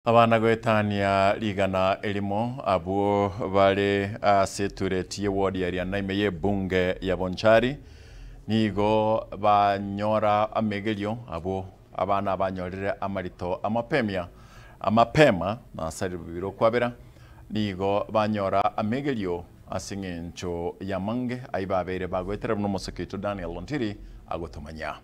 Abana gwetania ligana elimo abo bale setureti ward ya naime bunge ya Bonchari nigo banyora amegelio abo abana banyorire amarito amapema na saribiro kwabera nigo banyora amegelio asingencho yamange aibabere bagwetera no musekito Daniel Lontiri agotomanya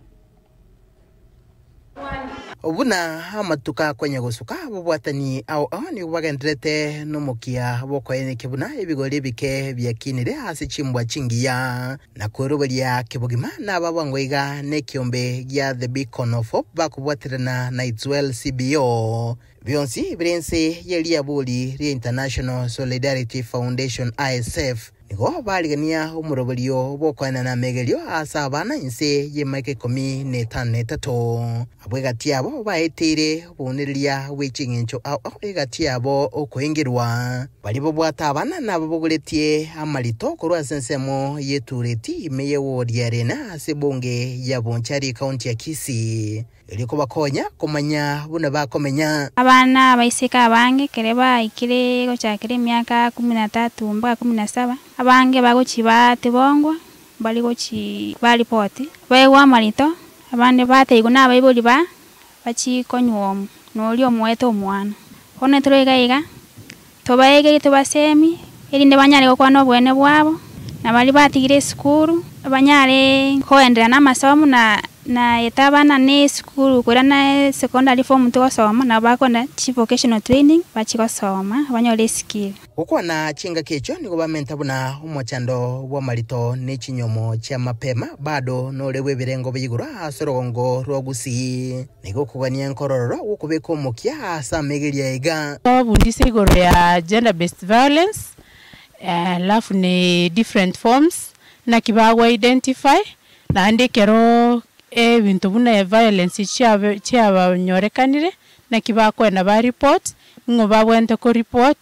Obuna amatuka kwenye gusuka bobwatani au ni bagendrete no mukia bokoene kibuna ebigori bike byakinire hasi chimbwa chingiya na kweroberia kibugima na babangwega ne kiombe gya The Beacon of Hope bakubwatirana na Itwell CBO bionsi brense yelia boli ri International Solidarity Foundation ISF nigo baligania umuroberio bokoena na megelio asabana inse ye make komi netanetato abwegatiabo baetire bonerilia wechingencho au egatiabo okoengerwa balibo bwatabana nabo boguletie amarito korwa sensemo yetureti meye wodi arena asebonge ya Bonchari county ya Kisii iliko bakonya komanya buna bakomenya abana baiseka abange kereba ikire gochakire myaka 13 mpaka 17 abange bagochiba tebongwa bali gochi bali poti baigwa marito abande bate iguna baiboli bachi konywo nolio mweto mwana one turega tobaege tobasemi irinde banyare gokwa no bwene bwabo na bali batigire skuru banyare koendera na masomo na etabana ne skuru kwera na secondary form to soma na bakona vocational training bachiko soma banyore skill uko na chinga kecho niko bamenta buna umochando wa marito ne chinyomo cha mapema bado no lewe birengo bigura asorogongo rogusi niko kugania nkororo ukubeko mokia asa megelia ega bundise igoro ya gender based violence lafu ne different forms na kibawa identify na andikero bintu buna violence chiaba nyorekanire na kibako na ba report ngo babwente ko report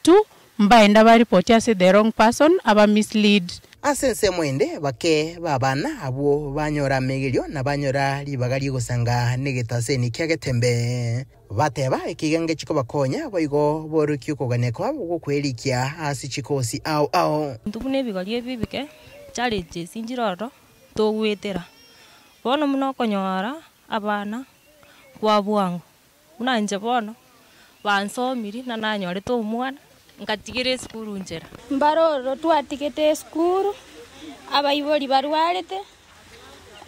tu mbaenda ba report as the wrong person aba mislead asense mwende bake babana abo banyora megelio na banyora libagali gusanga negetaseni kyagetembe bateba ikigenge chiko bakonya boigo borukyo koganeko abo kwelikia asi chikosi au ndubune bigali bibike challenge sinjiroro to gwetera bono muno konyora abana kwa bwangu unanje bono bansomiri na nanyore to umwana ngatigire skuru njera mbaroro twatigete skuru abayiboli barwarete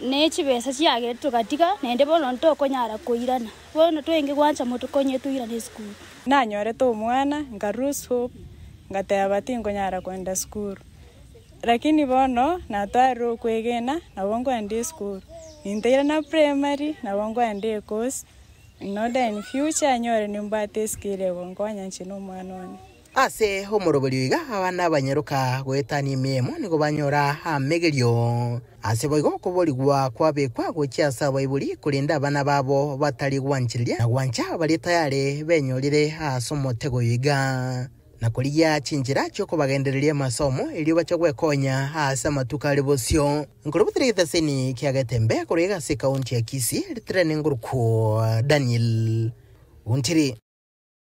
nechibesa cyage tukatika nende bono ntokonyara koirana bono twenge kwanza mutukonye tuirane skuru nanyore to umwana ngarus hope ngateba tingonyara kwenda skuru lakini bono nataro kwegena na bongo ande skuru Nindira na primary na wangu ande course inoda in future nyore nimbate skile wangu anyanchino mwanone ase homoroboliga abana banyeruka gwetani memo nigo banyora amegelio ase boigo koboligwa kwabekwa gochiasa baibuli kulinda abana babo batali gwanchiria na gwancha bali tayari benyorire asomotego yiga na kulia chinjira choko bagendereria masomo ili bacho gwekonya asa matuka lebosio nkurubutirigita seni kiagetembe kurega se county ya Kisii litrene nguruko Daniel Lontiri.